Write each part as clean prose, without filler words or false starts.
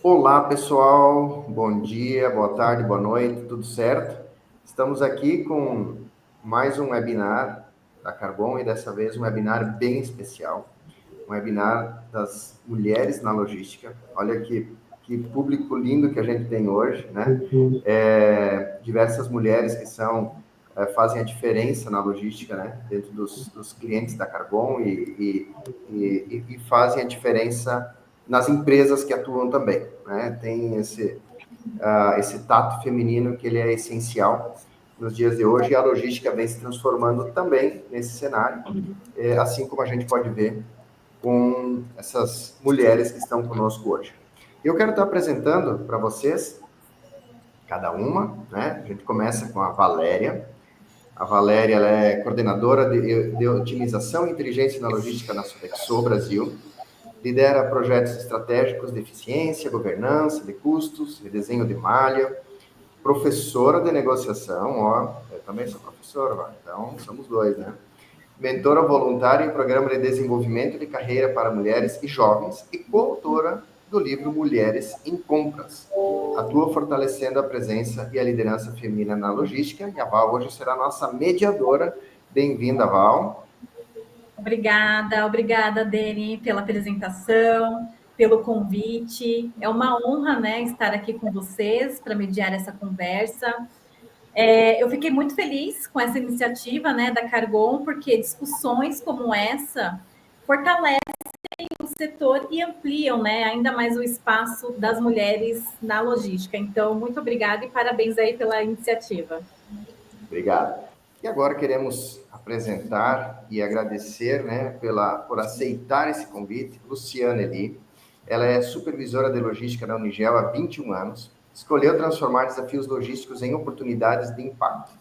Olá, pessoal. Bom dia, boa tarde, boa noite, tudo certo? Estamos aqui com mais um webinar da Carbon e dessa vez um webinar bem especial. Um webinar das mulheres na logística. Olha que público lindo que a gente tem hoje, né? Diversas mulheres que fazem a diferença na logística, né? Dentro dos clientes da Carbon e fazem a diferença nas empresas que atuam também, né? Tem esse tato feminino que ele é essencial nos dias de hoje, e a logística vem se transformando também nesse cenário, assim como a gente pode ver com essas mulheres que estão conosco hoje. Eu quero estar apresentando para vocês, cada uma, né? A gente começa com a Valéria. A Valéria, ela é coordenadora de otimização e inteligência na logística na Sodexo Brasil. Lidera projetos estratégicos de eficiência, governança, de custos, redesenho de malha, professora de negociação, eu também sou professora, então somos dois, né? Mentora voluntária em programa de desenvolvimento de carreira para mulheres e jovens e coautora do livro Mulheres em Compras. Atua fortalecendo a presença e a liderança feminina na logística, e a Val hoje será a nossa mediadora. Bem-vinda, Val. Obrigada, Dani, pela apresentação, pelo convite. É uma honra, né, estar aqui com vocês para mediar essa conversa. Eu fiquei muito feliz com essa iniciativa, né, da Cargon, porque discussões como essa fortalecem o setor e ampliam, né, ainda mais o espaço das mulheres na logística. Então, muito obrigada e parabéns aí pela iniciativa. Obrigado. E agora queremos apresentar e agradecer, né, por aceitar esse convite, Luciana Eli. Ela é supervisora de logística na Unigel há 21 anos. Escolheu transformar desafios logísticos em oportunidades de impacto.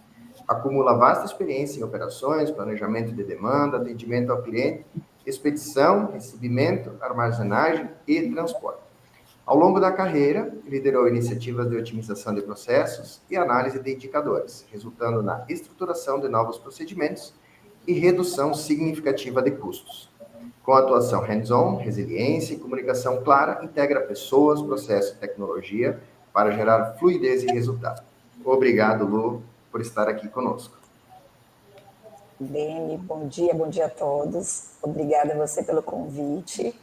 Acumula vasta experiência em operações, planejamento de demanda, atendimento ao cliente, expedição, recebimento, armazenagem e transporte. Ao longo da carreira, liderou iniciativas de otimização de processos e análise de indicadores, resultando na estruturação de novos procedimentos e redução significativa de custos. Com atuação hands-on, resiliência e comunicação clara, integra pessoas, processos e tecnologia para gerar fluidez e resultado. Obrigado, Lu, por estar aqui conosco. Dani, bom dia a todos. Obrigada a você pelo convite.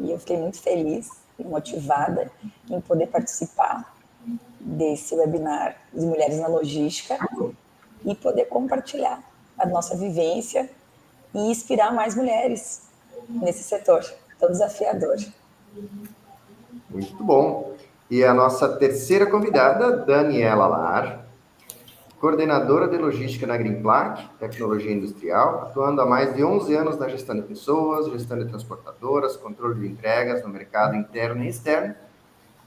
E eu fiquei muito feliz e motivada em poder participar desse webinar de Mulheres na Logística e poder compartilhar a nossa vivência e inspirar mais mulheres nesse setor tão desafiador. Muito bom. E a nossa terceira convidada, Daniela Lar, coordenadora de logística na Greenplac, tecnologia industrial, atuando há mais de 11 anos na gestão de pessoas, gestão de transportadoras, controle de entregas no mercado interno e externo,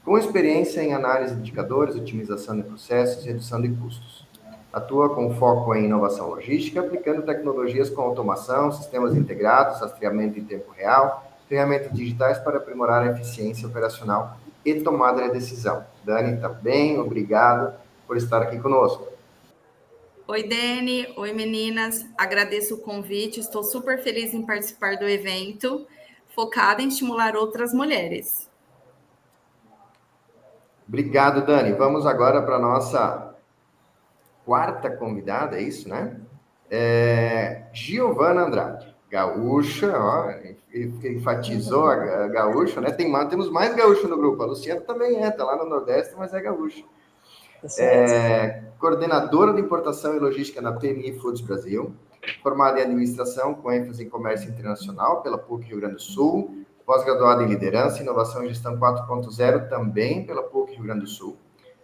com experiência em análise de indicadores, otimização de processos e redução de custos. Atua com foco em inovação logística, aplicando tecnologias com automação, sistemas integrados, rastreamento em tempo real, ferramentas digitais para aprimorar a eficiência operacional e tomada de decisão. Dani, também, obrigado por estar aqui conosco. Oi, Dani. Oi, meninas. Agradeço o convite. Estou super feliz em participar do evento, focado em estimular outras mulheres. Obrigado, Dani. Vamos agora para a nossa quarta convidada, é isso, né? Giovana Andrade, gaúcha, enfatizou a gaúcha, né? Temos mais gaúcha no grupo. A Luciana também tá lá no Nordeste, mas é gaúcha. Coordenadora de importação e logística na PMI Foods Brasil, formada em administração com ênfase em comércio internacional pela PUC Rio Grande do Sul, pós-graduada em liderança, inovação e gestão 4.0 também pela PUC Rio Grande do Sul.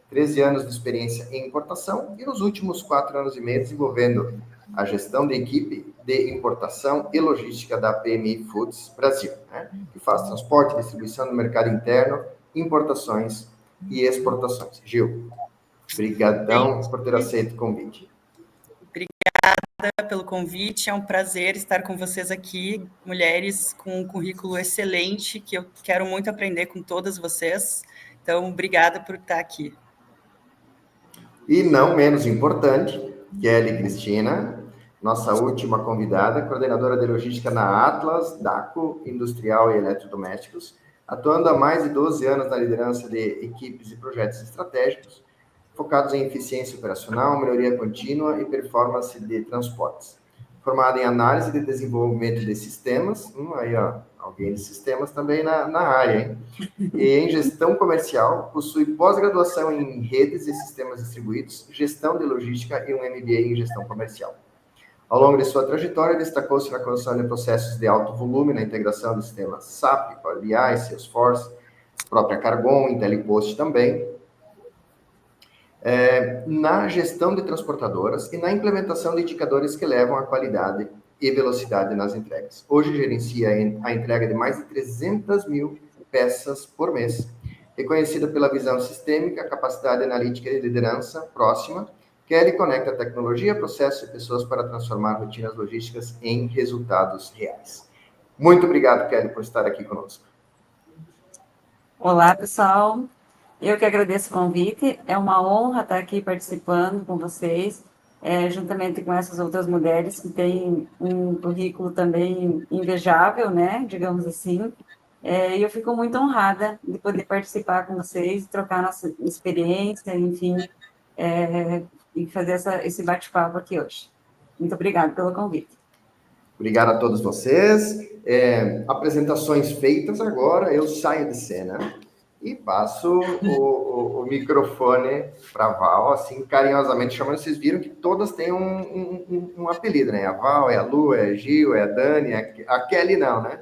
13 anos de experiência em importação e nos últimos 4 anos e meio desenvolvendo a gestão de equipe de importação e logística da PMI Foods Brasil, né? Que faz transporte, distribuição no mercado interno, importações e exportações. Gil, obrigadão por ter aceito o convite. Obrigada pelo convite, é um prazer estar com vocês aqui, mulheres com um currículo excelente, que eu quero muito aprender com todas vocês. Então, obrigada por estar aqui. E não menos importante, Kelly Cristina, nossa última convidada, coordenadora de logística na Atlas, DACO, Industrial e Eletrodomésticos, atuando há mais de 12 anos na liderança de equipes e projetos estratégicos, focados em eficiência operacional, melhoria contínua e performance de transportes. Formada em análise de desenvolvimento de sistemas, aí ó, alguém de sistemas também na área, hein? E em gestão comercial, possui pós-graduação em redes e sistemas distribuídos, gestão de logística e um MBA em gestão comercial. Ao longo de sua trajetória, destacou-se na condução de processos de alto volume, na integração dos sistemas SAP, Power BI, Salesforce, própria Cargon, IntelliPost também, na gestão de transportadoras e na implementação de indicadores que levam à qualidade e velocidade nas entregas. Hoje gerencia a entrega de mais de 300 mil peças por mês, reconhecida pela visão sistêmica, capacidade analítica e liderança próxima. Kelly conecta tecnologia, processos e pessoas para transformar rotinas logísticas em resultados reais. Muito obrigado, Kelly, por estar aqui conosco. Olá, pessoal. Eu que agradeço o convite. É uma honra estar aqui participando com vocês, juntamente com essas outras mulheres que têm um currículo também invejável, né? Digamos assim. E eu fico muito honrada de poder participar com vocês, trocar nossa experiência, enfim, e fazer esse bate-papo aqui hoje. Muito obrigada pelo convite. Obrigado a todos vocês. Apresentações feitas agora, eu saio de cena e passo o microfone para a Val, assim, carinhosamente chamando. Vocês viram que todas têm um apelido, né? A Val, é a Lu, é a Gil, é a Dani, a Kelly não, né?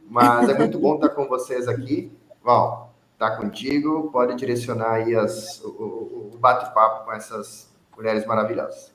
Mas é muito bom estar com vocês aqui. Val, tá contigo, pode direcionar aí o bate-papo com essas mulheres maravilhosas.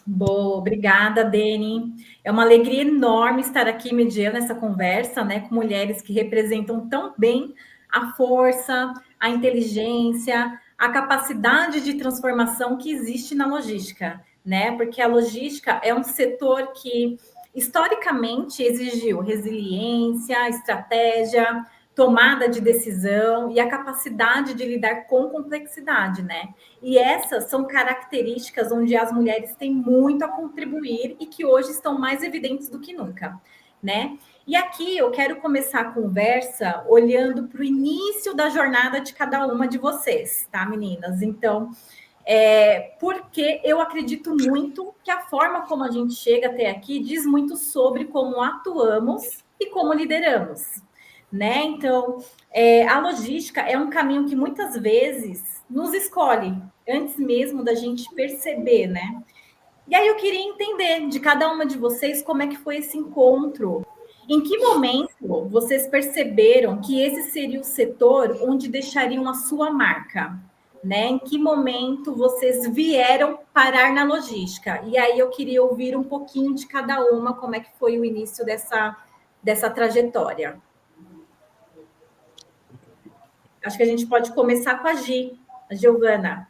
Boa, obrigada, Dani. É uma alegria enorme estar aqui mediando essa conversa, né, com mulheres que representam tão bem a força, a inteligência, a capacidade de transformação que existe na logística, né? Porque a logística é um setor que historicamente exigiu resiliência, estratégia, tomada de decisão e a capacidade de lidar com complexidade, né? E essas são características onde as mulheres têm muito a contribuir e que hoje estão mais evidentes do que nunca, né? E aqui eu quero começar a conversa olhando para o início da jornada de cada uma de vocês, tá, meninas? Então, porque eu acredito muito que a forma como a gente chega até aqui diz muito sobre como atuamos e como lideramos, né? Então, a logística é um caminho que muitas vezes nos escolhe antes mesmo da gente perceber, né? E aí eu queria entender de cada uma de vocês como é que foi esse encontro. Em que momento vocês perceberam que esse seria o setor onde deixariam a sua marca? Né? Em que momento vocês vieram parar na logística? E aí eu queria ouvir um pouquinho de cada uma, como é que foi o início dessa trajetória. Acho que a gente pode começar com a Giovana.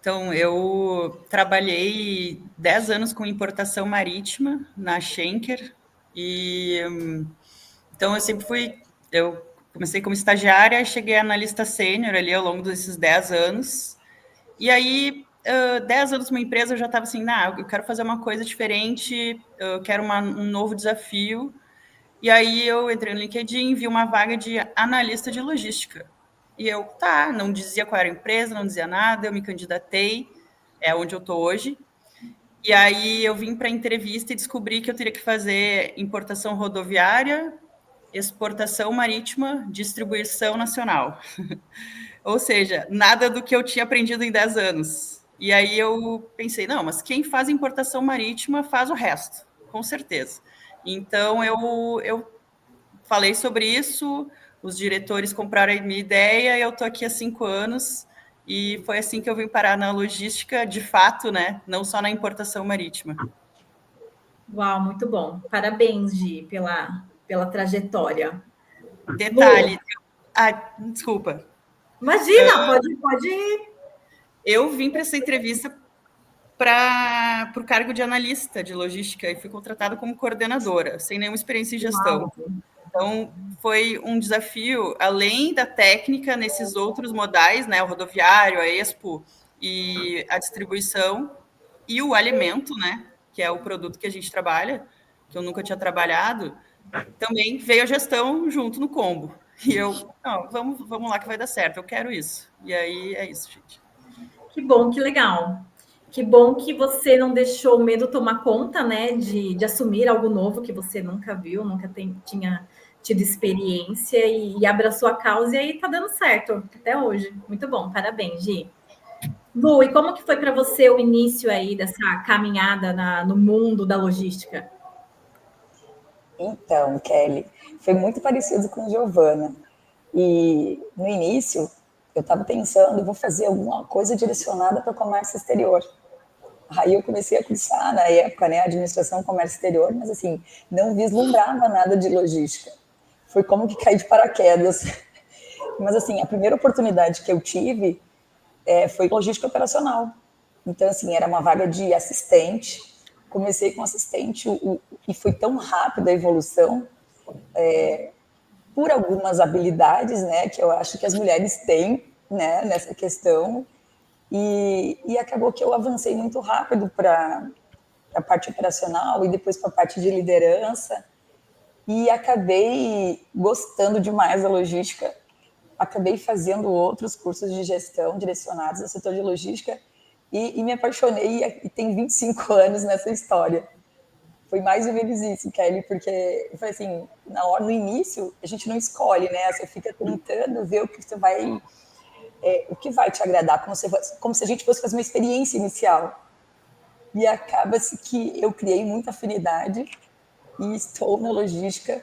Então, eu trabalhei 10 anos com importação marítima na Schenker, e então eu comecei como estagiária e cheguei a analista sênior ali ao longo desses 10 anos, e aí 10 anos numa empresa eu já estava assim, eu quero fazer uma coisa diferente, eu quero um novo desafio, e aí eu entrei no LinkedIn, vi uma vaga de analista de logística. E eu, não dizia qual era a empresa, não dizia nada, eu me candidatei, é onde eu estou hoje. E aí eu vim para a entrevista e descobri que eu teria que fazer importação rodoviária, exportação marítima, distribuição nacional. Ou seja, nada do que eu tinha aprendido em 10 anos. E aí eu pensei, mas quem faz importação marítima faz o resto, com certeza. Então, eu falei sobre isso, os diretores compraram a minha ideia, eu estou aqui há 5 anos, e foi assim que eu vim parar na logística, de fato, né? Não só na importação marítima. Uau, muito bom. Parabéns, Gi, pela trajetória. Detalhe. Desculpa. Imagina, pode ir. Eu vim para essa entrevista para o cargo de analista de logística e fui contratada como coordenadora, sem nenhuma experiência em gestão. Uau. Então, foi um desafio, além da técnica, nesses outros modais, né, o rodoviário, a Expo e a distribuição, e o alimento, né, que é o produto que a gente trabalha, que eu nunca tinha trabalhado, também veio a gestão junto no combo. E eu, não, vamos lá que vai dar certo, eu quero isso. E aí é isso, gente. Que bom, que legal. Que bom que você não deixou o medo tomar conta, né, de assumir algo novo que você nunca viu, tinha tido experiência e abraçou a causa e aí tá dando certo até hoje. Muito bom, parabéns, Gi. Lu, e como que foi para você o início aí dessa caminhada no mundo da logística? Então, Kelly, foi muito parecido com Giovana. E no início, eu estava pensando, vou fazer alguma coisa direcionada para o comércio exterior. Aí eu comecei a cursar, na época, né, administração comércio exterior, mas assim, não vislumbrava nada de logística. Foi como que cair de paraquedas. Mas assim, a primeira oportunidade que eu tive foi logística operacional. Então, assim, era uma vaga de assistente. Comecei com assistente e foi tão rápida a evolução por algumas habilidades, né, que eu acho que as mulheres têm, né, nessa questão. E acabou que eu avancei muito rápido para a parte operacional e depois para a parte de liderança. E acabei gostando demais da logística. Acabei fazendo outros cursos de gestão direcionados ao setor de logística e me apaixonei e tem 25 anos nessa história. Foi mais ou menos isso, Kelly, porque eu falei assim, no início a gente não escolhe, né? Você fica tentando ver o que você vai, o que vai te agradar, como se a gente fosse fazer uma experiência inicial. E acaba-se que eu criei muita afinidade e estou na logística,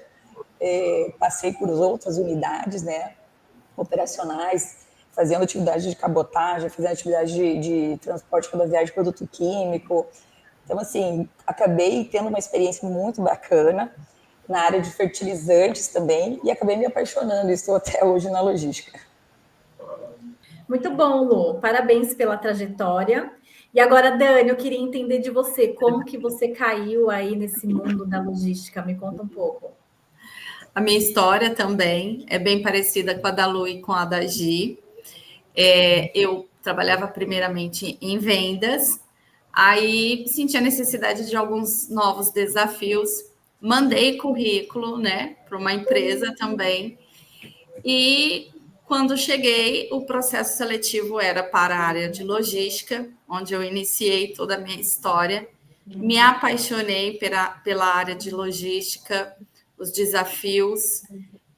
passei por outras unidades, né, operacionais, fazendo atividade de cabotagem, fazendo atividade de transporte rodoviário de produto químico. Então, assim, acabei tendo uma experiência muito bacana na área de fertilizantes também e acabei me apaixonando e estou até hoje na logística. Muito bom, Lu. Parabéns pela trajetória. E agora, Dani, eu queria entender de você, como que você caiu aí nesse mundo da logística? Me conta um pouco. A minha história também é bem parecida com a da Lu e com a da Gi. Eu trabalhava primeiramente em vendas, aí senti a necessidade de alguns novos desafios, mandei currículo, né, para uma empresa também, e quando cheguei, o processo seletivo era para a área de logística, onde eu iniciei toda a minha história, me apaixonei pela área de logística, os desafios,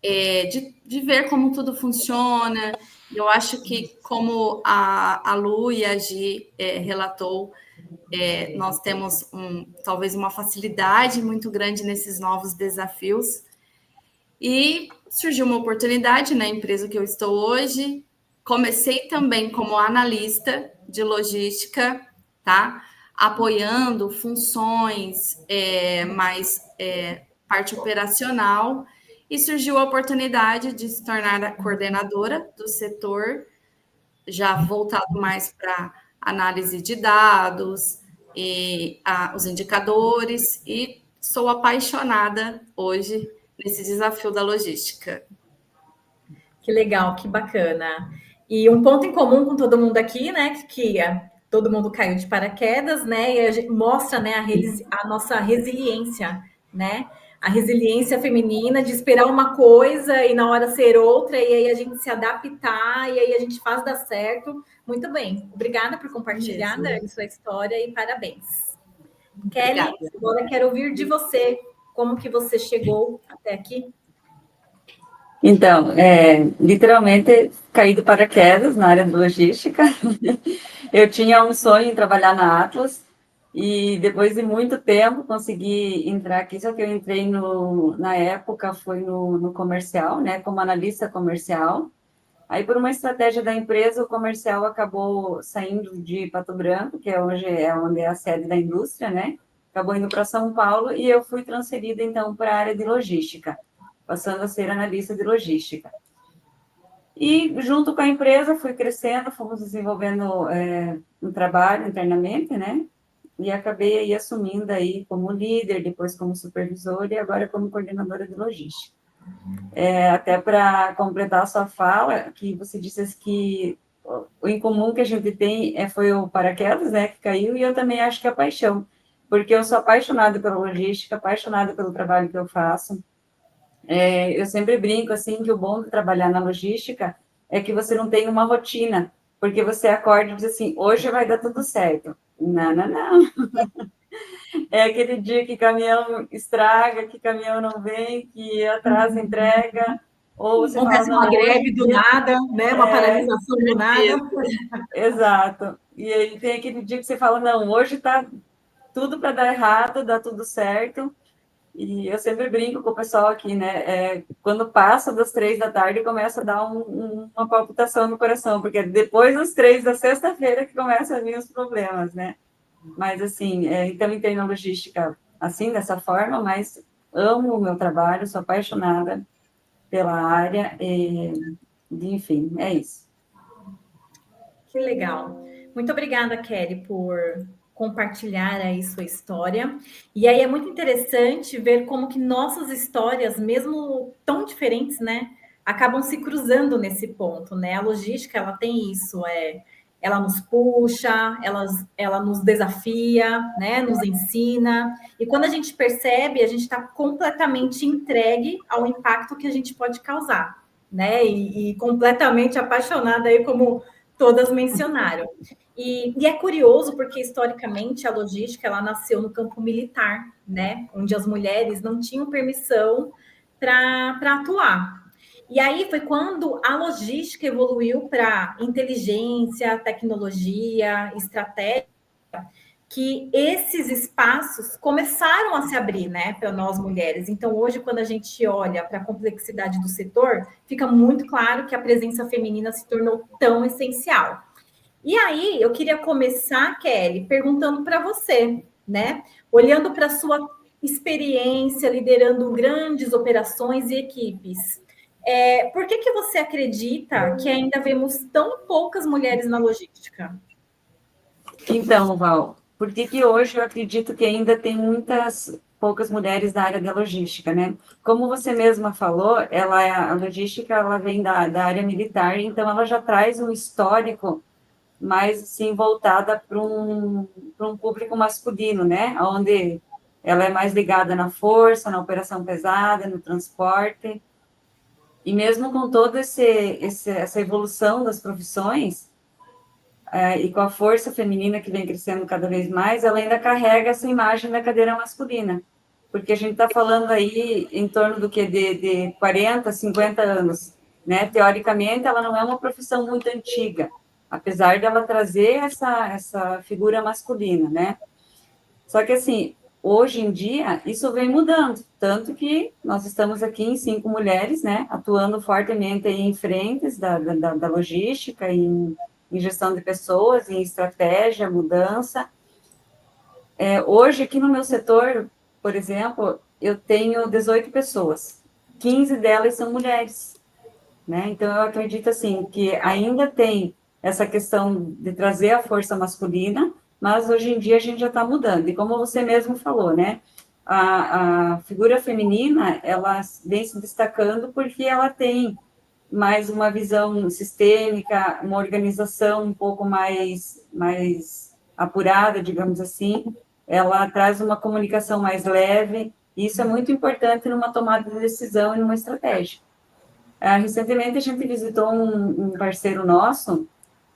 de ver como tudo funciona. Eu acho que, como a Lu e a Gi relatou, nós temos talvez uma facilidade muito grande nesses novos desafios. E surgiu uma oportunidade na empresa que eu estou hoje. Comecei também como analista de logística, tá? Apoiando funções mais parte operacional, e surgiu a oportunidade de se tornar a coordenadora do setor, já voltado mais para análise de dados e os indicadores, e sou apaixonada hoje nesse desafio da logística. Que legal, que bacana. E um ponto em comum com todo mundo aqui, né, que todo mundo caiu de paraquedas, né, e a gente mostra, né, a nossa resiliência, né, a resiliência feminina de esperar uma coisa e na hora ser outra, e aí a gente se adaptar, e aí a gente faz dar certo. Muito bem. Obrigada por compartilhar, Dani, sua história e parabéns. Obrigada. Kelly, agora quero ouvir de você. Como que você chegou até aqui? Então, literalmente caí de paraquedas na área de logística. Eu tinha um sonho em trabalhar na Atlas e depois de muito tempo consegui entrar aqui, só que eu entrei na época foi no comercial, né, como analista comercial. Aí, por uma estratégia da empresa, o comercial acabou saindo de Pato Branco, que hoje é onde é a sede da indústria, né? Acabou indo para São Paulo e eu fui transferida, então, para a área de logística, passando a ser analista de logística. E, junto com a empresa, fui crescendo, fomos desenvolvendo um trabalho internamente, né? E acabei aí assumindo aí como líder, depois como supervisora e agora como coordenadora de logística. Até para completar a sua fala, que você disse que o em comum que a gente tem foi o paraquedas, né, que caiu, e eu também acho que é a paixão, porque eu sou apaixonada pela logística, apaixonada pelo trabalho que eu faço, Eu sempre brinco, assim, que o bom de trabalhar na logística é que você não tem uma rotina, porque você acorda e diz assim, hoje vai dar tudo certo. Não, não, não. É aquele dia que caminhão estraga, que caminhão não vem, que atrasa a entrega, ou você fala, Acontece não, uma hoje greve do nada, né? Uma paralisação do nada. exato. E aí tem aquele dia que você fala, não, hoje tá tudo para dar errado, dá tudo certo. E eu sempre brinco com o pessoal aqui, né? Quando passa das 3 da tarde, começa a dar uma palpitação no coração, porque é depois das 3 da sexta-feira que começam a vir os problemas, né? Mas, assim, então entrei na logística assim, dessa forma, mas amo o meu trabalho, sou apaixonada pela área, enfim, é isso. Que legal. Muito obrigada, Kelly, por compartilhar aí sua história. E aí é muito interessante ver como que nossas histórias, mesmo tão diferentes, né, acabam se cruzando nesse ponto, né? A logística, ela tem isso, ela nos puxa, ela nos desafia, né, nos ensina. E quando a gente percebe, a gente está completamente entregue ao impacto que a gente pode causar, né? E completamente apaixonada aí como todas mencionaram. E é curioso porque, historicamente, a logística ela nasceu no campo militar, né? Onde as mulheres não tinham permissão para atuar. E aí foi quando a logística evoluiu para inteligência, tecnologia, estratégia, que esses espaços começaram a se abrir, né, para nós mulheres. Então, hoje, quando a gente olha para a complexidade do setor, fica muito claro que a presença feminina se tornou tão essencial. E aí, eu queria começar, Kelly, perguntando para você, né, olhando para a sua experiência liderando grandes operações e equipes, por que você acredita que ainda vemos tão poucas mulheres na logística? Então, Val, por que que hoje eu acredito que ainda tem poucas mulheres na área da logística, né? Como você mesma falou, a logística ela vem da área militar, então ela já traz um histórico mais assim, voltada para um público masculino, né? Onde ela é mais ligada na força, na operação pesada, no transporte. E mesmo com toda essa evolução das profissões, e com a força feminina que vem crescendo cada vez mais, ela ainda carrega essa imagem da cadeira masculina. Porque a gente está falando aí em torno do que? De 40, 50 anos. Né? Teoricamente, ela não é uma profissão muito antiga, apesar dela trazer essa figura masculina, né? Só que, assim, hoje em dia, isso vem mudando, tanto que nós estamos aqui em 5 mulheres, né, atuando fortemente em frentes da logística, em gestão de pessoas, em estratégia, mudança. Hoje, aqui no meu setor, por exemplo, eu tenho 18 pessoas, 15 delas são mulheres, né? Então, eu acredito, assim, que ainda tem essa questão de trazer a força masculina, mas hoje em dia a gente já está mudando. E como você mesmo falou, né? A figura feminina, ela vem se destacando porque ela tem mais uma visão sistêmica, uma organização um pouco mais apurada, digamos assim. Ela traz uma comunicação mais leve, e isso é muito importante numa tomada de decisão e numa estratégia. Recentemente a gente visitou um parceiro nosso,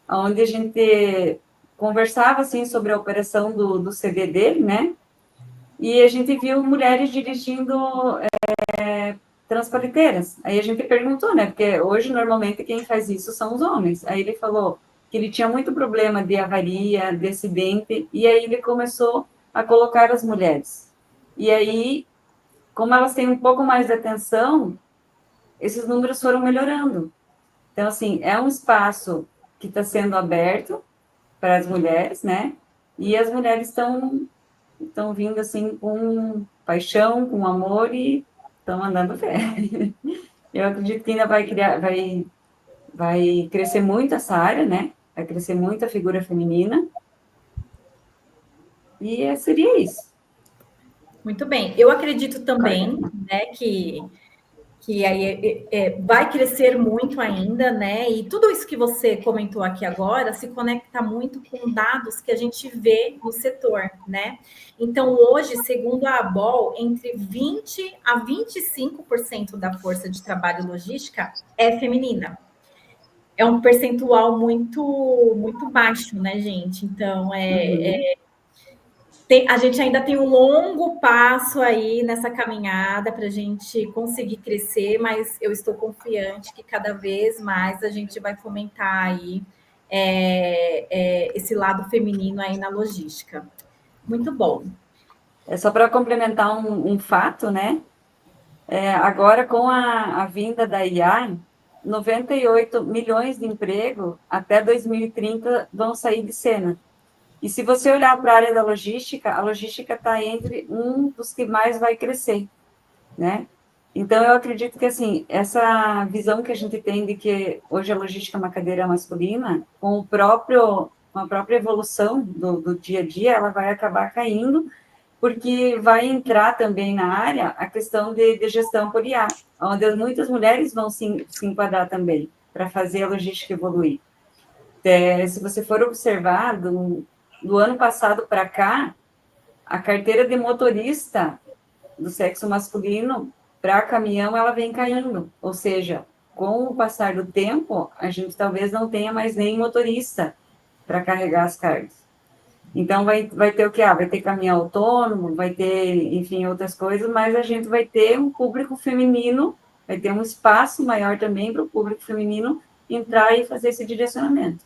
onde a gente conversava assim sobre a operação do CD dele, né? E a gente viu mulheres dirigindo transpaliteiras. Aí a gente perguntou, né? Porque hoje normalmente quem faz isso são os homens. Aí ele falou que ele tinha muito problema de avaria, de acidente, e aí ele começou a colocar as mulheres. E aí, como elas têm um pouco mais de atenção, esses números foram melhorando. Então, assim, é um espaço que está sendo aberto para as mulheres, né? E as mulheres estão vindo, assim, com paixão, com amor e estão mandando fé. Eu acredito que ainda vai crescer muito essa área, né? Vai crescer muito a figura feminina. E seria isso. Muito bem. Eu acredito também, né, que que aí vai crescer muito ainda, né? E tudo isso que você comentou aqui agora se conecta muito com dados que a gente vê no setor, né? Então, hoje, segundo a ABOL, entre 20 a 25% da força de trabalho logística é feminina. É um percentual muito baixo, né, gente? Então, a gente ainda tem um longo passo aí nessa caminhada para a gente conseguir crescer, mas eu estou confiante que cada vez mais a gente vai fomentar aí esse lado feminino aí na logística. Muito bom. É só para complementar um fato, né? Agora, com a vinda da IA, 98 milhões de empregos até 2030 vão sair de cena. E se você olhar para a área da logística, a logística está entre um dos que mais vai crescer, né? Então, eu acredito que, assim, essa visão que a gente tem de que hoje a logística é uma cadeira masculina, com a própria evolução do dia a dia, ela vai acabar caindo, porque vai entrar também na área a questão de gestão por IA, onde muitas mulheres vão se enquadrar também, para fazer a logística evoluir. Se você for observar, do ano passado para cá, a carteira de motorista do sexo masculino para caminhão, ela vem caindo. Ou seja, com o passar do tempo, a gente talvez não tenha mais nem motorista para carregar as cargas. Então, vai ter o quê? Vai ter caminhão autônomo, vai ter, enfim, outras coisas, mas a gente vai ter um público feminino, vai ter um espaço maior também para o público feminino entrar e fazer esse direcionamento.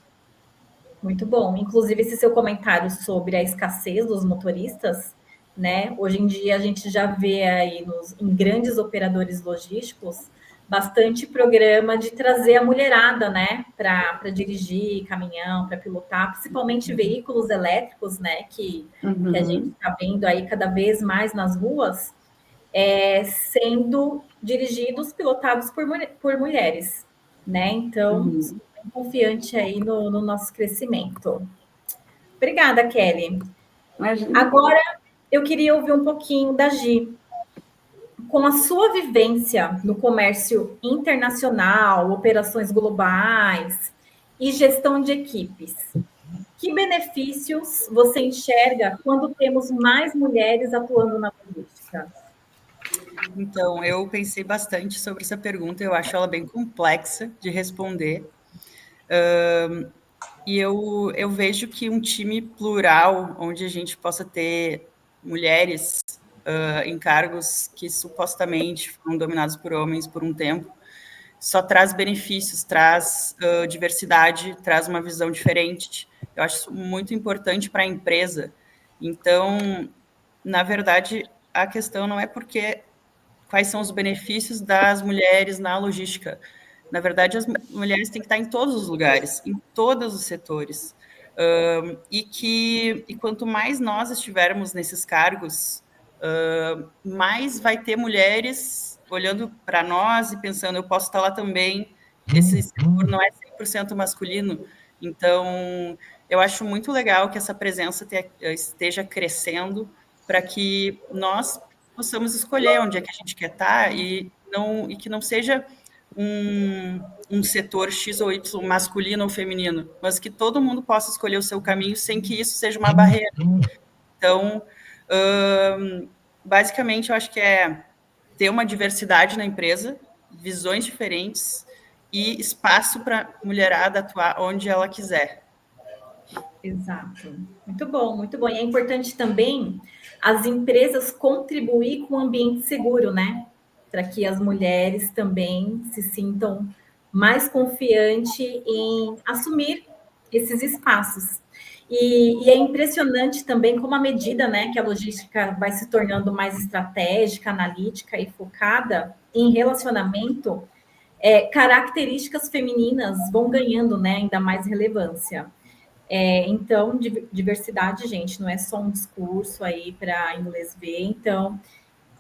Muito bom. Inclusive, esse seu comentário sobre a escassez dos motoristas, né? Hoje em dia, a gente já vê aí em grandes operadores logísticos bastante programa de trazer a mulherada, né, para dirigir caminhão, para pilotar, principalmente veículos elétricos, né, que a gente está vendo aí cada vez mais nas ruas, sendo dirigidos, pilotados por mulheres, né? Então, estou bem confiante aí no nosso crescimento. Obrigada, Kelly. Imagina. Agora, eu queria ouvir um pouquinho da Gi. Com a sua vivência no comércio internacional, operações globais e gestão de equipes, que benefícios você enxerga quando temos mais mulheres atuando na logística? Então, eu pensei bastante sobre essa pergunta, eu acho ela bem complexa de responder. E eu vejo que um time plural, onde a gente possa ter mulheres em cargos que supostamente foram dominados por homens por um tempo, só traz benefícios, traz diversidade, traz uma visão diferente. Eu acho isso muito importante para a empresa. Então, na verdade, a questão não é quais são os benefícios das mulheres na logística. Na verdade, as mulheres têm que estar em todos os lugares, em todos os setores. E quanto mais nós estivermos nesses cargos, mais vai ter mulheres olhando para nós e pensando, eu posso estar lá também, esse setor não é 100% masculino. Então, eu acho muito legal que essa presença esteja crescendo para que nós possamos escolher onde é que a gente quer estar e que não seja um setor X ou Y masculino ou feminino, mas que todo mundo possa escolher o seu caminho sem que isso seja uma barreira. Então, basicamente, eu acho que é ter uma diversidade na empresa, visões diferentes e espaço para a mulherada atuar onde ela quiser. Exato. Muito bom, muito bom. E é importante também as empresas contribuir com um ambiente seguro, né? Para que as mulheres também se sintam mais confiantes em assumir esses espaços. E é impressionante também como a medida, né, que a logística vai se tornando mais estratégica, analítica e focada em relacionamento, características femininas vão ganhando, né, ainda mais relevância. Então, diversidade, gente, não é só um discurso aí para inglês ver. Então,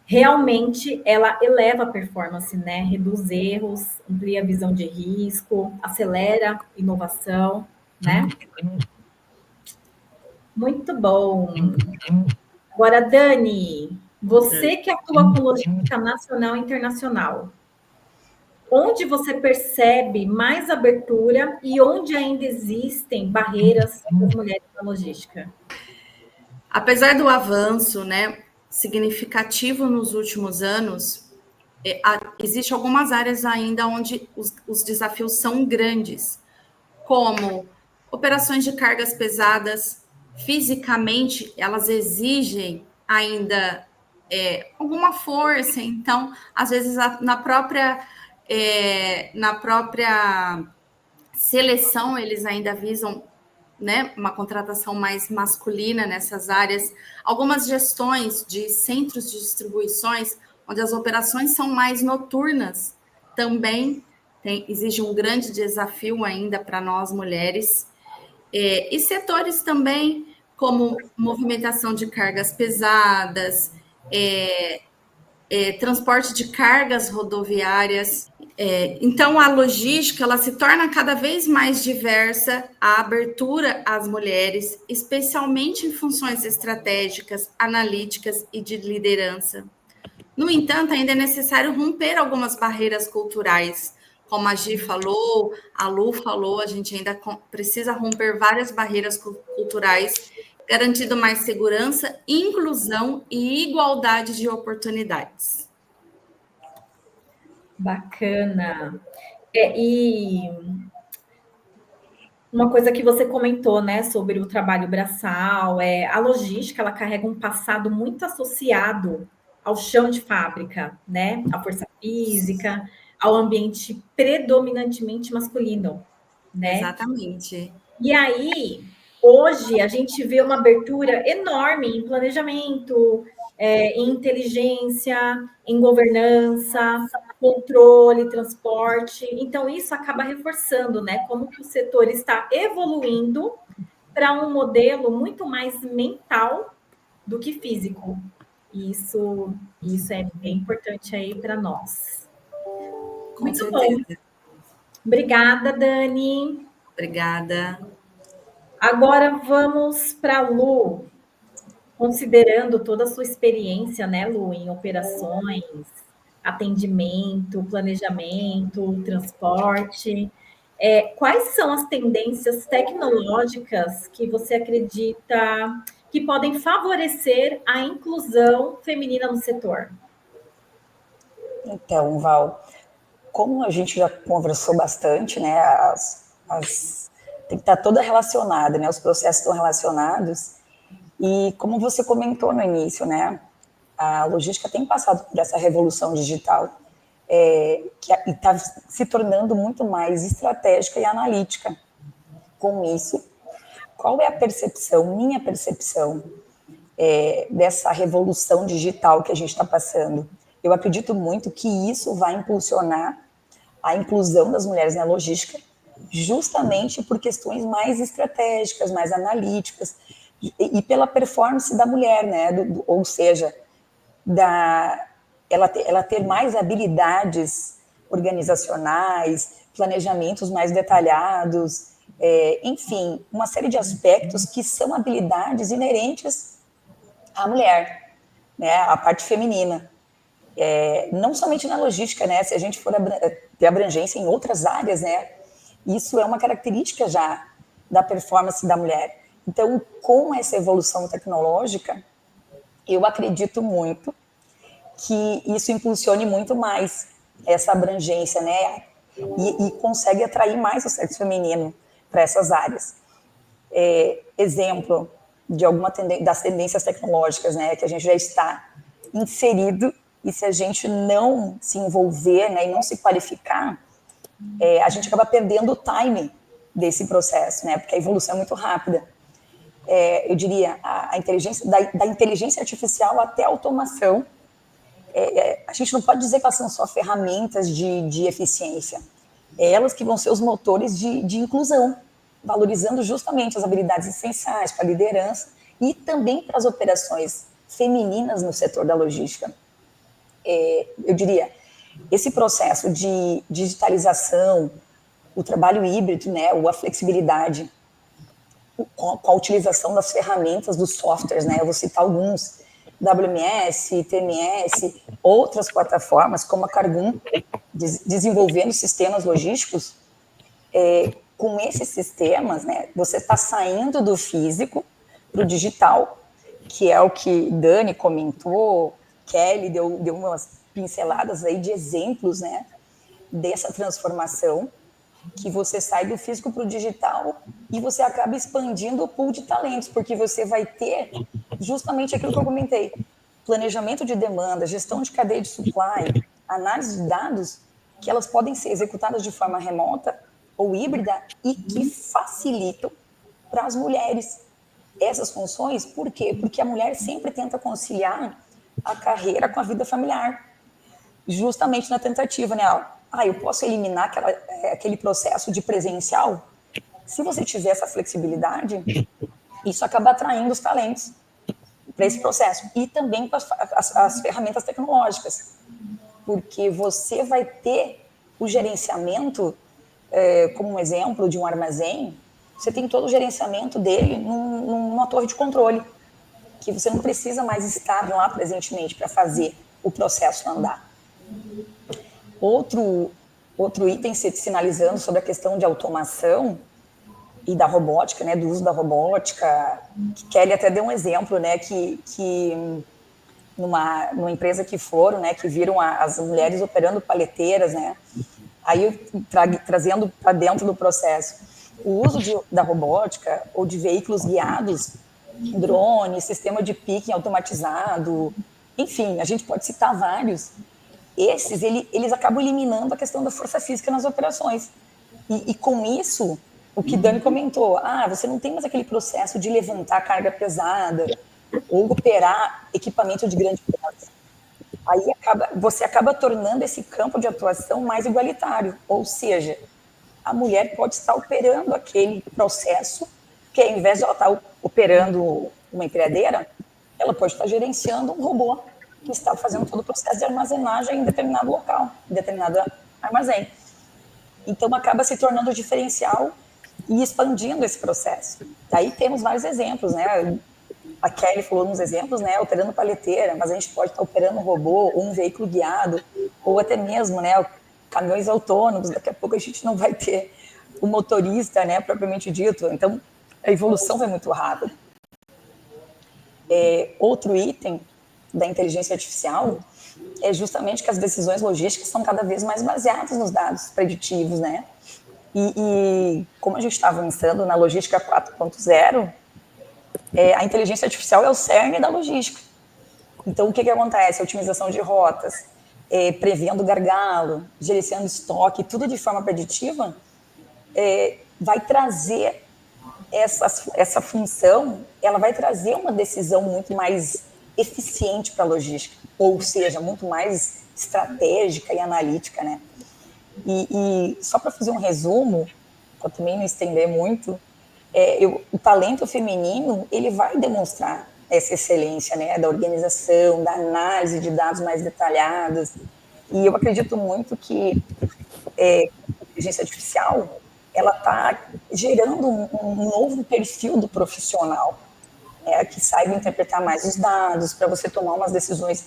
realmente, ela eleva a performance, né? Reduz erros, amplia a visão de risco, acelera inovação, né? Muito bom. Agora, Dani, você que atua com logística nacional e internacional, onde você percebe mais abertura e onde ainda existem barreiras para as mulheres na logística? Apesar do avanço, né, significativo nos últimos anos, existem algumas áreas ainda onde os desafios são grandes, como operações de cargas pesadas, fisicamente, elas exigem ainda alguma força, então, às vezes, na própria seleção, eles ainda visam, né, uma contratação mais masculina nessas áreas. Algumas gestões de centros de distribuições, onde as operações são mais noturnas, também exige um grande desafio ainda para nós mulheres. E setores também, como movimentação de cargas pesadas, transporte de cargas rodoviárias. Então, a logística ela se torna cada vez mais diversa, a abertura às mulheres, especialmente em funções estratégicas, analíticas e de liderança. No entanto, ainda é necessário romper algumas barreiras culturais. Como a Gi falou, a Lu falou, a gente ainda precisa romper várias barreiras culturais, garantindo mais segurança, inclusão e igualdade de oportunidades. Bacana. E uma coisa que você comentou, né, sobre o trabalho braçal, a logística, ela carrega um passado muito associado ao chão de fábrica, né, à força física, ao ambiente predominantemente masculino, né? Exatamente. E aí, hoje, a gente vê uma abertura enorme em planejamento, em inteligência, em governança, controle, transporte. Então, isso acaba reforçando, né, como que o setor está evoluindo para um modelo muito mais mental do que físico. Isso é bem importante aí para nós. Com Muito certeza. bom. Obrigada, Dani. Obrigada. Agora vamos para a Lu, considerando toda a sua experiência, né, Lu, em operações, atendimento, planejamento, transporte. Quais são as tendências tecnológicas que você acredita que podem favorecer a inclusão feminina no setor? Então, Val, como a gente já conversou bastante, né, tem que estar toda relacionada, né, os processos estão relacionados, e como você comentou no início, né, a logística tem passado por essa revolução digital, que está se tornando muito mais estratégica e analítica. Com isso, qual é a percepção, minha percepção, dessa revolução digital que a gente está passando? Eu acredito muito que isso vai impulsionar a inclusão das mulheres na logística, justamente por questões mais estratégicas, mais analíticas, e pela performance da mulher, né? Ou seja, ela ter mais habilidades organizacionais, planejamentos mais detalhados, enfim, uma série de aspectos que são habilidades inerentes à mulher, né? A parte feminina. Não somente na logística, né? Se a gente for ter abrangência em outras áreas, né? Isso é uma característica já da performance da mulher. Então, com essa evolução tecnológica, eu acredito muito que isso impulsione muito mais essa abrangência, né? E consegue atrair mais o sexo feminino para essas áreas. Exemplo de das tendências tecnológicas, né? Que a gente já está inserido, e se a gente não se envolver, né, e não se qualificar, a gente acaba perdendo o time desse processo, né, porque a evolução é muito rápida. Eu diria, a inteligência, da inteligência artificial até a automação, a gente não pode dizer que elas são só ferramentas de eficiência, elas que vão ser os motores de inclusão, valorizando justamente as habilidades essenciais para a liderança e também para as operações femininas no setor da logística. Eu diria, esse processo de digitalização, o trabalho híbrido, né, ou a flexibilidade, com a utilização das ferramentas, dos softwares, né, eu vou citar alguns, WMS, TMS, outras plataformas, como a Cargum, desenvolvendo sistemas logísticos. Com esses sistemas, né, você está saindo do físico para o digital, que é o que Dani comentou, Kelly deu umas pinceladas aí de exemplos, né, dessa transformação, que você sai do físico para o digital e você acaba expandindo o pool de talentos, porque você vai ter justamente aquilo que eu comentei, planejamento de demanda, gestão de cadeia de supply, análise de dados, que elas podem ser executadas de forma remota ou híbrida e que facilitam para as mulheres essas funções. Por quê? Porque a mulher sempre tenta conciliar a carreira com a vida familiar, justamente na tentativa, né? Eu posso eliminar aquele processo de presencial? Se você tiver essa flexibilidade, isso acaba atraindo os talentos para esse processo. E também com as ferramentas tecnológicas, porque você vai ter o gerenciamento, como um exemplo de um armazém, você tem todo o gerenciamento dele numa torre de controle, que você não precisa mais estar lá presentemente para fazer o processo andar. Outro item sinalizando sobre a questão de automação e da robótica, né, do uso da robótica, que Kelly até deu um exemplo, né, que numa empresa que foram, né, que viram as mulheres operando paleteiras, né, aí trazendo para dentro do processo o uso da robótica ou de veículos guiados, drone, sistema de picking automatizado, enfim, a gente pode citar vários. Esses, eles acabam eliminando a questão da força física nas operações. E com isso, o que Dani comentou, você não tem mais aquele processo de levantar carga pesada ou operar equipamento de grande peso. Aí você acaba tornando esse campo de atuação mais igualitário, ou seja, a mulher pode estar operando aquele processo, que ao invés de ela estar operando uma empilhadeira, ela pode estar gerenciando um robô que está fazendo todo o processo de armazenagem em determinado local, em determinado armazém. Então, acaba se tornando diferencial e expandindo esse processo. Daí temos vários exemplos, né? A Kelly falou nos exemplos, né? Operando paleteira, mas a gente pode estar operando um robô, ou um veículo guiado, ou até mesmo, né, caminhões autônomos. Daqui a pouco a gente não vai ter o motorista, né, propriamente dito. Então, a evolução vai muito rápido. Outro item da inteligência artificial é justamente que as decisões logísticas são cada vez mais baseadas nos dados preditivos, né? E como a gente está avançando na logística 4.0, a inteligência artificial é o cerne da logística. Então, o que acontece? A otimização de rotas, prevendo gargalo, gerenciando estoque, tudo de forma preditiva, vai trazer essa função, ela vai trazer uma decisão muito mais eficiente para a logística, ou seja, muito mais estratégica e analítica, né? E só para fazer um resumo, para também não estender muito, o talento feminino, ele vai demonstrar essa excelência, né, da organização, da análise de dados mais detalhadas, e eu acredito muito que a inteligência artificial, ela está gerando um novo perfil do profissional, que saiba interpretar mais os dados, para você tomar umas decisões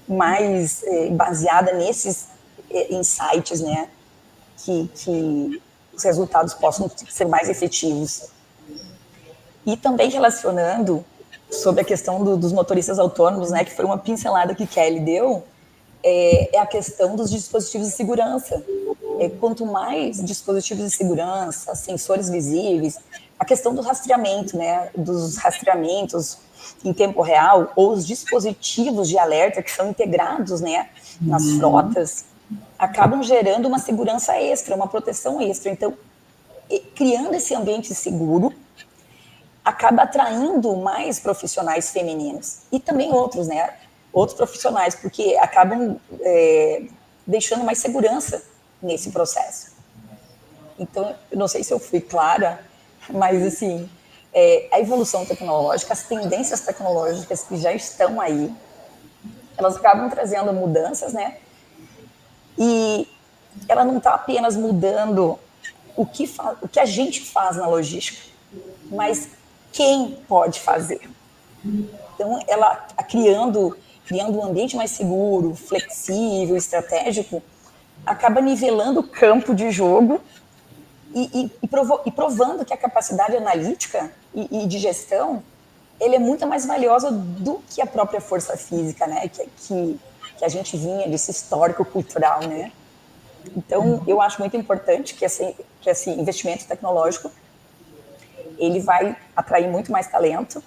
mais baseadas nesses insights, né, que os resultados possam ser mais efetivos. E também relacionando sobre a questão dos motoristas autônomos, né, que foi uma pincelada que Kelly deu, é a questão dos dispositivos de segurança. Quanto mais dispositivos de segurança, sensores visíveis, a questão do rastreamento, né, dos rastreamentos em tempo real, ou os dispositivos de alerta que são integrados, né, nas frotas, acabam gerando uma segurança extra, uma proteção extra. Então, criando esse ambiente seguro, acaba atraindo mais profissionais femininos. E também outros, né, outros profissionais, porque acabam deixando mais segurança nesse processo. Então, eu não sei se eu fui clara, mas, assim, a evolução tecnológica, as tendências tecnológicas que já estão aí, elas acabam trazendo mudanças, né? E ela não está apenas mudando o que a gente faz na logística, mas quem pode fazer. Então, ela criando um ambiente mais seguro, flexível, estratégico, acaba nivelando o campo de jogo e provando que a capacidade analítica e de gestão ele é muito mais valiosa do que a própria força física, né? Que a gente vinha desse histórico cultural, né? Então, eu acho muito importante que esse investimento tecnológico ele vai atrair muito mais talento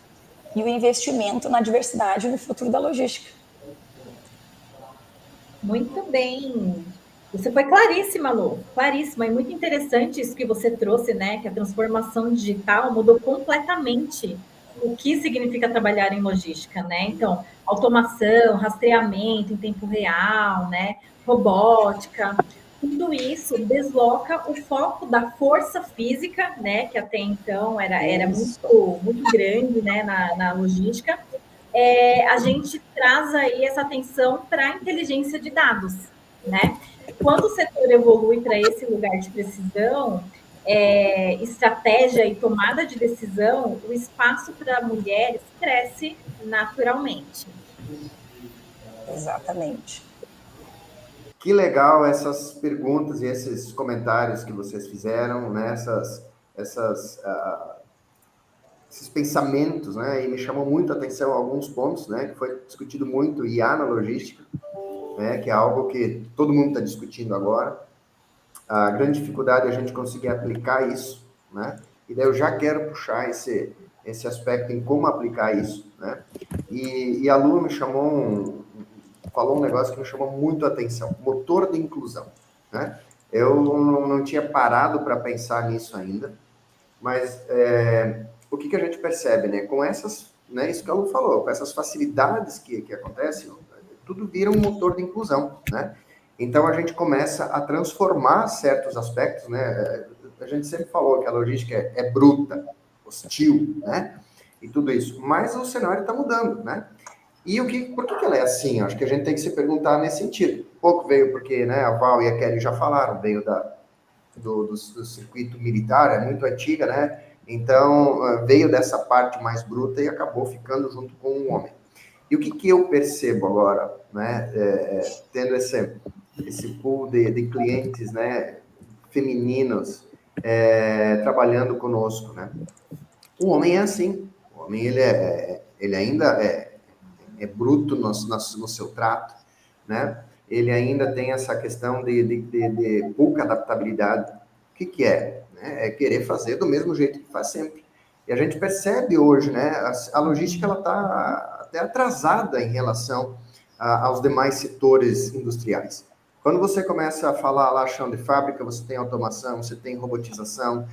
e o investimento na diversidade no futuro da logística. Muito bem. Você foi claríssima, Lu, claríssima, e muito interessante isso que você trouxe, né? Que a transformação digital mudou completamente o que significa trabalhar em logística, né? Então, automação, rastreamento em tempo real, né? Robótica, tudo isso desloca o foco da força física, né? Que até então era muito grande, né? Na logística. A gente traz aí essa atenção para a inteligência de dados, né? Quando o setor evolui para esse lugar de precisão, estratégia e tomada de decisão, o espaço para mulheres cresce naturalmente. Exatamente. Que legal essas perguntas e esses comentários que vocês fizeram, né? Esses pensamentos, né? E me chamou muito a atenção alguns pontos, né? Que foi discutido muito IA na logística, né? Que é algo que todo mundo está discutindo agora. A grande dificuldade é a gente conseguir aplicar isso, né? E daí eu já quero puxar esse aspecto em como aplicar isso, né? E a Lu me falou um negócio que me chamou muito a atenção, motor de inclusão, né? Eu não tinha parado para pensar nisso ainda, mas o que a gente percebe, né? Com essas, né? Isso que a Lu falou, com essas facilidades que acontecem, tudo vira um motor de inclusão, né? Então, a gente começa a transformar certos aspectos, né? A gente sempre falou que a logística é bruta, hostil, né? E tudo isso. Mas o cenário está mudando, né? E por que ela é assim? Acho que a gente tem que se perguntar nesse sentido. Pouco veio porque, né, a Val e a Kelly já falaram, veio do circuito militar, é muito antiga, né? Então, veio dessa parte mais bruta e acabou ficando junto com o homem. E o que eu percebo agora, né? Tendo esse pool de clientes, né, femininos trabalhando conosco, né? O homem é assim. O homem, ele ainda é bruto no seu trato, né? Ele ainda tem essa questão de pouca adaptabilidade. O que é? É querer fazer do mesmo jeito que faz sempre. E a gente percebe hoje, né? A logística, ela está até atrasada em relação aos demais setores industriais. Quando você começa a falar lá chão de fábrica, você tem automação, você tem robotização,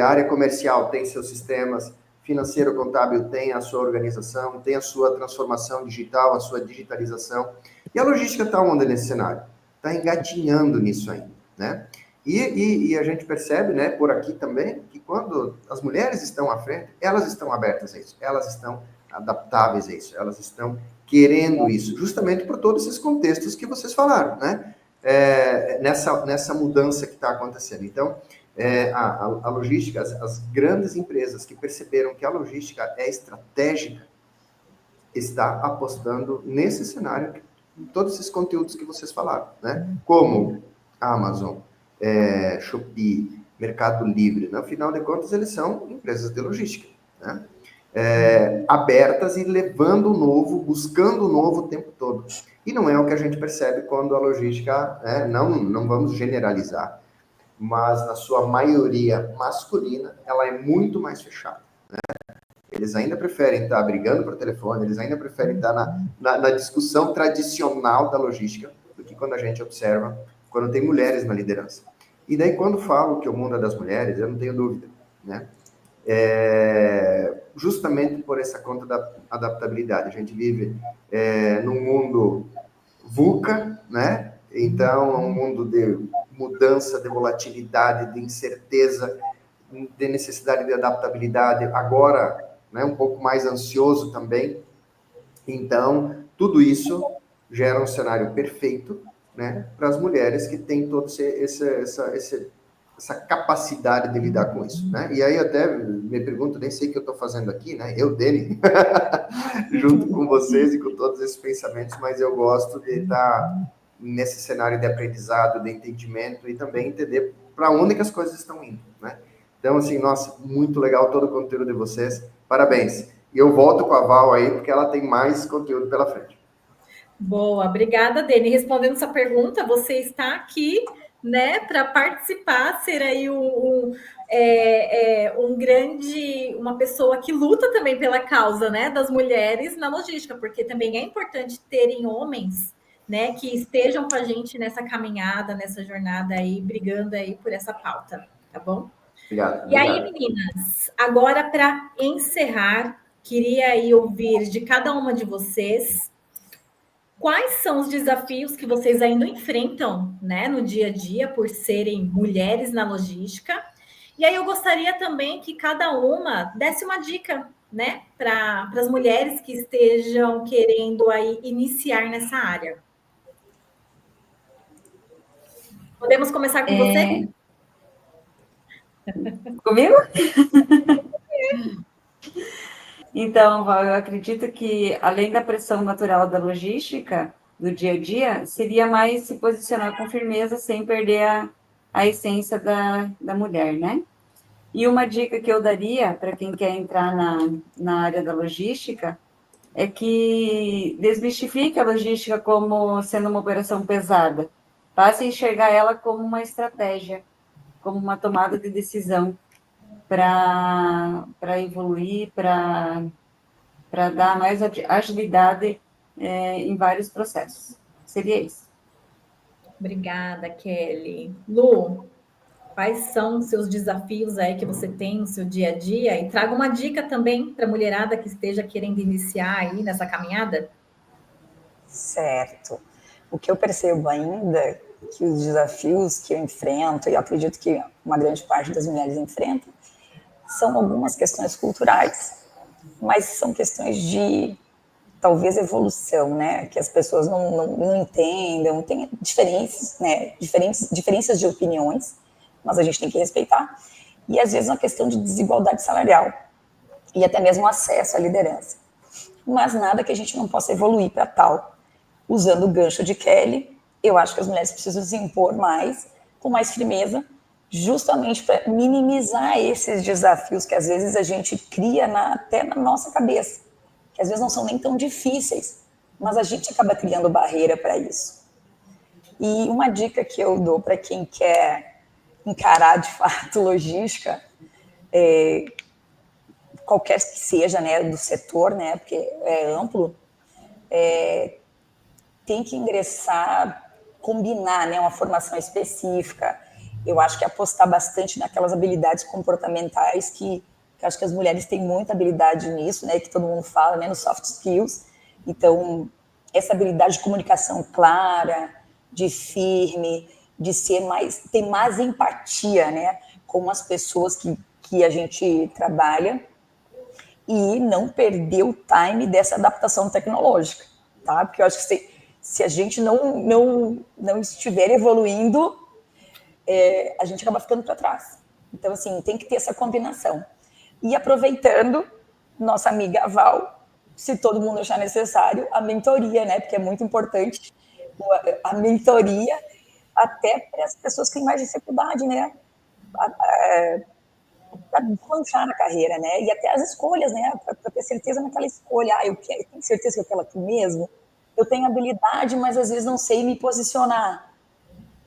a área comercial tem seus sistemas, financeiro contábil tem a sua organização, tem a sua transformação digital, a sua digitalização. E a logística está onde nesse cenário? Está engatinhando nisso ainda, né? E a gente percebe, né, por aqui também, que quando as mulheres estão à frente, elas estão abertas a isso, elas estão adaptáveis a isso, elas estão querendo isso, justamente por todos esses contextos que vocês falaram, né? Nessa mudança que está acontecendo. Então, a logística, as grandes empresas que perceberam que a logística é estratégica, está apostando nesse cenário, em todos esses conteúdos que vocês falaram, né? Como a Amazon, Shopee, Mercado Livre, no final de contas, eles são empresas de logística, né? Abertas e levando o novo, buscando o novo o tempo todo. E não é o que a gente percebe quando a logística, não vamos generalizar, mas na sua maioria masculina, ela é muito mais fechada, né? Eles ainda preferem estar brigando por telefone, eles ainda preferem estar na discussão tradicional da logística, do que quando a gente observa, quando tem mulheres na liderança. E daí, quando falo que o mundo é das mulheres, eu não tenho dúvida, né? Justamente por essa conta da adaptabilidade. A gente vive num mundo VUCA, né? Então, é um mundo de mudança, de volatilidade, de incerteza, de necessidade de adaptabilidade, agora, né, um pouco mais ansioso também. Então, tudo isso gera um cenário perfeito, né, para as mulheres que têm todo esse essa capacidade de lidar com isso, né? E aí até me pergunto, nem sei o que eu estou fazendo aqui, né? Eu, Dani, junto com vocês e com todos esses pensamentos, mas eu gosto de estar nesse cenário de aprendizado, de entendimento e também entender para onde que as coisas estão indo, né? Então, assim, nossa, muito legal todo o conteúdo de vocês. Parabéns. E eu volto com a Val aí, porque ela tem mais conteúdo pela frente. Boa, obrigada, Dani. Respondendo essa pergunta, você está aqui, né, para participar, ser aí uma pessoa que luta também pela causa, né, das mulheres na logística, porque também é importante terem homens, né, que estejam com a gente nessa caminhada, nessa jornada aí, brigando aí por essa pauta, tá bom? Obrigado. E aí, meninas, agora para encerrar, queria aí ouvir de cada uma de vocês quais são os desafios que vocês ainda enfrentam, né, no dia a dia, por serem mulheres na logística? E aí eu gostaria também que cada uma desse uma dica, né, para as mulheres que estejam querendo aí iniciar nessa área. Podemos começar com você? Comigo? Então, Val, eu acredito que, além da pressão natural da logística, do dia a dia, seria mais se posicionar com firmeza, sem perder a essência da mulher, né? E uma dica que eu daria para quem quer entrar na área da logística é que desmistifique a logística como sendo uma operação pesada. Passe a enxergar ela como uma estratégia, como uma tomada de decisão para evoluir, para dar mais agilidade em vários processos. Seria isso. Obrigada, Kelly. Lu, quais são os seus desafios aí que você tem no seu dia a dia? E traga uma dica também para a mulherada que esteja querendo iniciar aí nessa caminhada. Certo. O que eu percebo ainda que os desafios que eu enfrento, e eu acredito que uma grande parte das mulheres enfrentam, são algumas questões culturais, mas são questões de, talvez, evolução, né? Que as pessoas não entendam, tem diferenças, né? Diferenças de opiniões, mas a gente tem que respeitar. E, às vezes, uma questão de desigualdade salarial e até mesmo acesso à liderança. Mas nada que a gente não possa evoluir para tal. Usando o gancho de Kelly, eu acho que as mulheres precisam se impor mais, com mais firmeza, justamente para minimizar esses desafios que às vezes a gente cria até na nossa cabeça, que às vezes não são nem tão difíceis, mas a gente acaba criando barreira para isso. E uma dica que eu dou para quem quer encarar de fato logística, qualquer que seja, né, do setor, né, porque é amplo, tem que ingressar, combinar, né, uma formação específica. Eu acho que apostar bastante naquelas habilidades comportamentais que acho que as mulheres têm muita habilidade nisso, né, que todo mundo fala, né, nos soft skills. Então, essa habilidade de comunicação clara, de firme, de ter mais empatia, né, com as pessoas que a gente trabalha e não perder o time dessa adaptação tecnológica, tá? Porque eu acho que se a gente não estiver evoluindo, a gente acaba ficando para trás. Então, assim, tem que ter essa combinação. E aproveitando, nossa amiga Val, se todo mundo achar necessário, a mentoria, né? Porque é muito importante a mentoria até para as pessoas que têm mais dificuldade, né? Para deslanchar na carreira, né? E até as escolhas, né? Para ter certeza naquela escolha. Eu tenho certeza que eu quero aqui mesmo. Eu tenho habilidade, mas às vezes não sei me posicionar.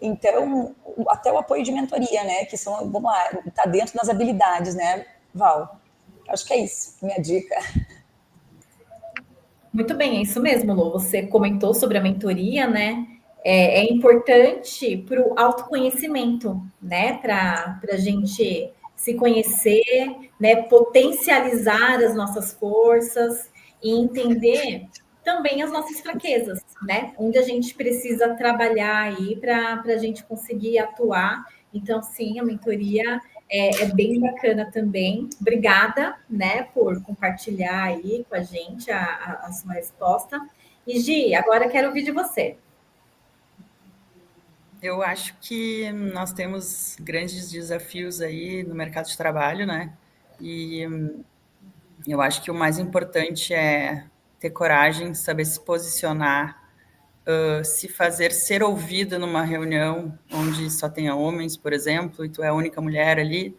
Então, até o apoio de mentoria, né? Que são, vamos lá, tá dentro das habilidades, né, Val? Acho que é isso, minha dica. Muito bem, é isso mesmo, Lu. Você comentou sobre a mentoria, né? É importante para o autoconhecimento, né? Para a gente se conhecer, né? Potencializar as nossas forças e entender também as nossas fraquezas, né? Onde a gente precisa trabalhar aí para a gente conseguir atuar. Então, sim, a mentoria é bem bacana também. Obrigada, né, por compartilhar aí com a gente a sua resposta. E, Gi, agora quero ouvir de você. Eu acho que nós temos grandes desafios aí no mercado de trabalho, né? E eu acho que o mais importante é ter coragem, saber se posicionar, se fazer ser ouvida numa reunião onde só tenha homens, por exemplo, e tu é a única mulher ali.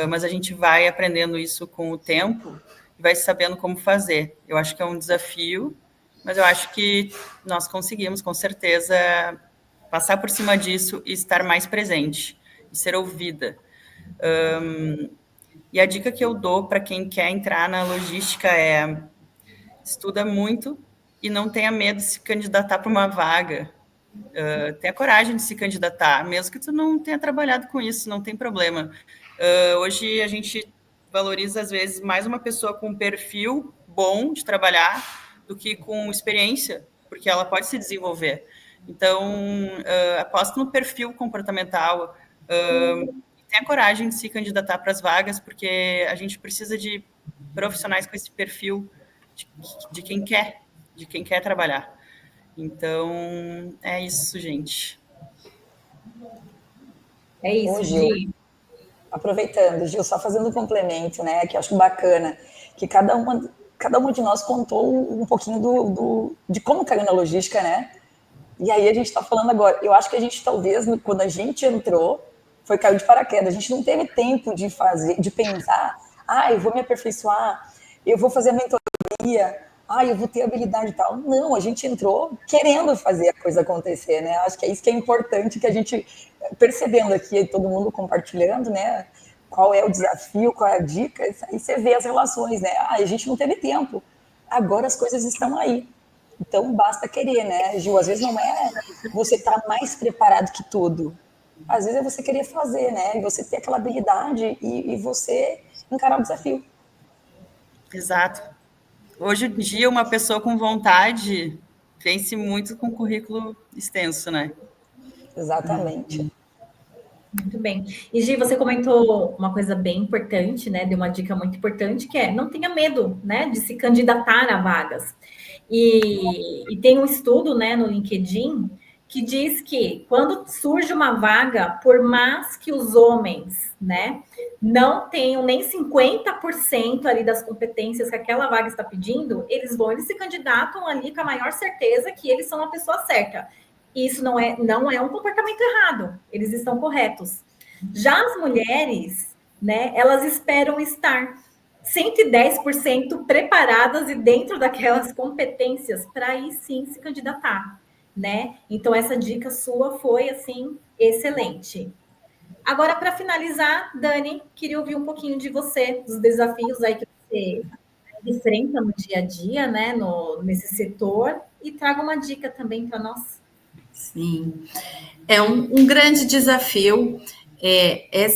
Mas a gente vai aprendendo isso com o tempo e vai sabendo como fazer. Eu acho que é um desafio, mas eu acho que nós conseguimos, com certeza, passar por cima disso e estar mais presente e ser ouvida. E a dica que eu dou para quem quer entrar na logística é: estuda muito e não tenha medo de se candidatar para uma vaga. Tenha coragem de se candidatar, mesmo que tu não tenha trabalhado com isso, não tem problema. Hoje a gente valoriza, às vezes, mais uma pessoa com um perfil bom de trabalhar do que com experiência, porque ela pode se desenvolver. Então, aposta no perfil comportamental, tenha coragem de se candidatar para as vagas, porque a gente precisa de profissionais com esse perfil de quem quer trabalhar. Então, é isso, gente. É isso, Gi. Aproveitando, Gil, só fazendo um complemento, né, que eu acho bacana, que cada uma de nós contou um pouquinho de como caiu na logística, né? E aí a gente está falando agora. Eu acho que a gente talvez, quando a gente entrou, caiu de paraquedas. A gente não teve tempo de fazer, de pensar, eu vou me aperfeiçoar, eu vou fazer a mentoria, eu vou ter habilidade e tal. Não, a gente entrou querendo fazer a coisa acontecer, né? Acho que é isso que é importante, que a gente, percebendo aqui, todo mundo compartilhando, né? Qual é o desafio, qual é a dica, aí você vê as relações, né? A gente não teve tempo, agora as coisas estão aí. Então, basta querer, né, Gil? Às vezes não é você estar mais preparado que tudo. Às vezes é você querer fazer, né? E você ter aquela habilidade e você encarar o desafio. Exato. Hoje em dia, uma pessoa com vontade vence muito com currículo extenso, né? Exatamente. Muito bem. E Gi, você comentou uma coisa bem importante, né? Deu uma dica muito importante, que é não tenha medo, né, de se candidatar a vagas. E tem um estudo, né, no LinkedIn que diz que quando surge uma vaga, por mais que os homens, né, não tenham nem 50% ali das competências que aquela vaga está pedindo, eles se candidatam ali com a maior certeza que eles são a pessoa certa. Isso não é um comportamento errado, eles estão corretos. Já as mulheres, né, elas esperam estar 110% preparadas e dentro daquelas competências para aí sim se candidatar, né? Então essa dica sua foi assim excelente. Agora para finalizar, Dani, queria ouvir um pouquinho de você, dos desafios aí que você enfrenta no dia a dia, né, nesse setor, e traga uma dica também para nós. Sim, é um grande desafio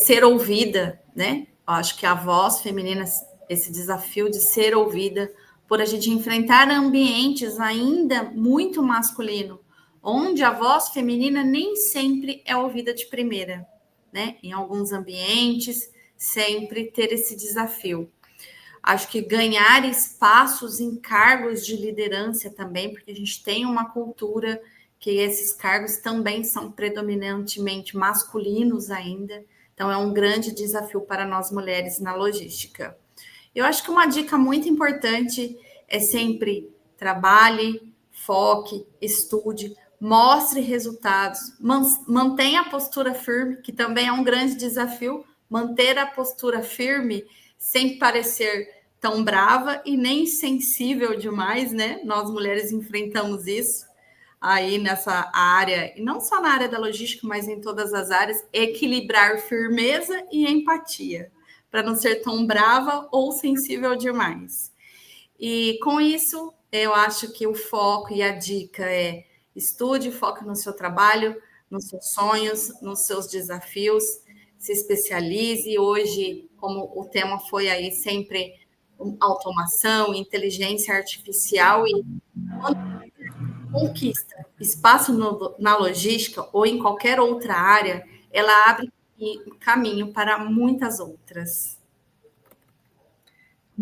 ser ouvida, né? Eu acho que a voz feminina, esse desafio de ser ouvida, por a gente enfrentar ambientes ainda muito masculino, onde a voz feminina nem sempre é ouvida de primeira, né? Em alguns ambientes, sempre ter esse desafio. Acho que ganhar espaços em cargos de liderança também, porque a gente tem uma cultura que esses cargos também são predominantemente masculinos ainda. Então, é um grande desafio para nós mulheres na logística. Eu acho que uma dica muito importante é sempre trabalhe, foque, estude, mostre resultados, mantenha a postura firme, que também é um grande desafio, manter a postura firme sem parecer tão brava e nem sensível demais, né? Nós mulheres enfrentamos isso aí nessa área, e não só na área da logística, mas em todas as áreas, equilibrar firmeza e empatia, para não ser tão brava ou sensível demais. E com isso, eu acho que o foco e a dica é estude, foque no seu trabalho, nos seus sonhos, nos seus desafios, se especialize. Hoje, como o tema foi aí sempre automação, inteligência artificial e conquista espaço na logística ou em qualquer outra área, ela abre caminho para muitas outras.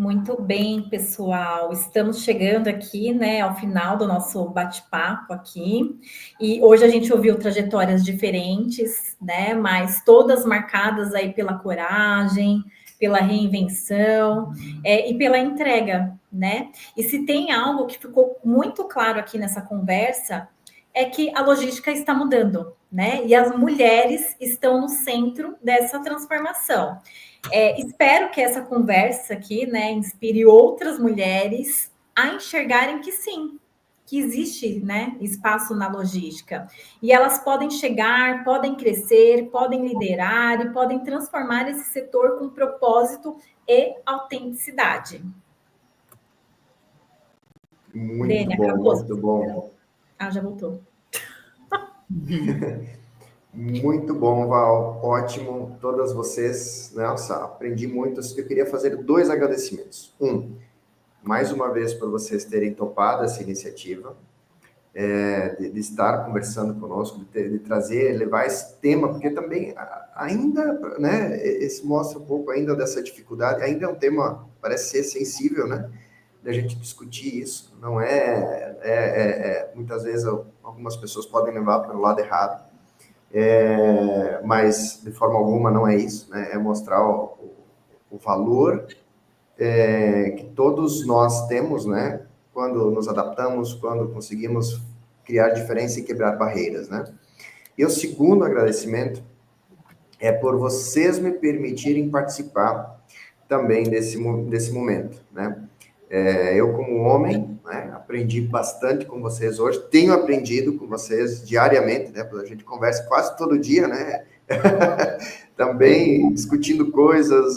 Muito bem, pessoal. Estamos chegando aqui, né, ao final do nosso bate-papo aqui. E hoje a gente ouviu trajetórias diferentes, né, mas todas marcadas aí pela coragem, pela reinvenção, e pela entrega, né? E se tem algo que ficou muito claro aqui nessa conversa, é que a logística está mudando, né? E as mulheres estão no centro dessa transformação. Espero que essa conversa aqui, né, inspire outras mulheres a enxergarem que sim, que existe, né, espaço na logística. E elas podem chegar, podem crescer, podem liderar e podem transformar esse setor com propósito e autenticidade. Muito Dênia, bom, acabou? muito bom. Já voltou. Muito bom, Val. Ótimo. Todas vocês, nossa, aprendi muito. Eu queria fazer 2 agradecimentos. Mais uma vez, por vocês terem topado essa iniciativa, de estar conversando conosco, de trazer, levar esse tema, porque também ainda, né, esse mostra um pouco ainda dessa dificuldade, ainda é um tema, parece ser sensível, né, da gente discutir isso. Não muitas vezes algumas pessoas podem levar pelo lado errado, mas de forma alguma não é isso, né, é mostrar o valor que todos nós temos, né, quando nos adaptamos, quando conseguimos criar diferença e quebrar barreiras, né. E o segundo agradecimento é por vocês me permitirem participar também desse momento, né. Eu, como homem, né, aprendi bastante com vocês hoje, tenho aprendido com vocês diariamente, né, a gente conversa quase todo dia, né, também discutindo coisas,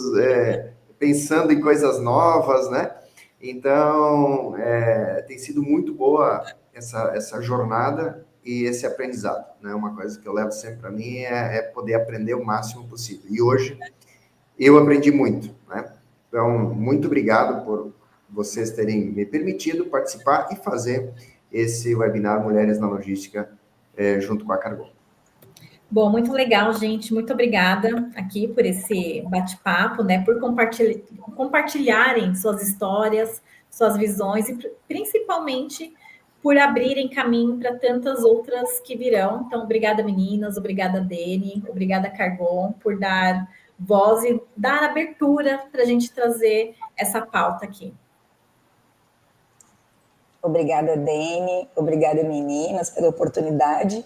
pensando em coisas novas, né, então, tem sido muito boa essa jornada e esse aprendizado, né, uma coisa que eu levo sempre para mim é poder aprender o máximo possível, e hoje eu aprendi muito, né, então, muito obrigado por vocês terem me permitido participar e fazer esse webinar Mulheres na Logística junto com a Cargon. Bom, muito legal, gente. Muito obrigada aqui por esse bate-papo, né? Por compartilharem suas histórias, suas visões e principalmente por abrirem caminho para tantas outras que virão. Então, obrigada, meninas, obrigada, Deni, obrigada, Cargon, por dar voz e dar abertura para a gente trazer essa pauta aqui. Obrigada, Deni. Obrigada, meninas, pela oportunidade.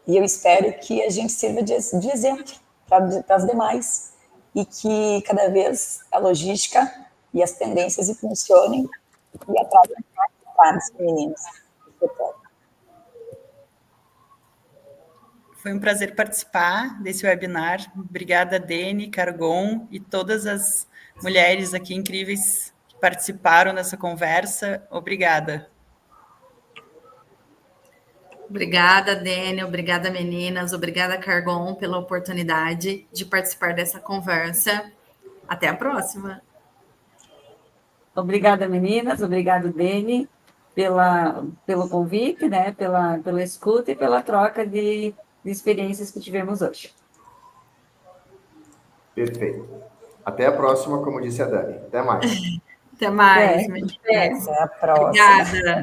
E eu espero que a gente sirva de exemplo para as demais e que cada vez a logística e as tendências funcionem e atraiam mais meninos. Foi um prazer participar desse webinar. Obrigada, Deni, Cargon e todas as mulheres aqui incríveis que participaram dessa conversa. Obrigada. Obrigada, Deni, obrigada, meninas, obrigada, Cargon, pela oportunidade de participar dessa conversa. Até a próxima. Obrigada, meninas, obrigado, Deni, pelo convite, né, pela escuta e pela troca de experiências que tivemos hoje. Perfeito. Até a próxima, como disse a Dani. Até mais. Até mais. Até a próxima. Obrigada.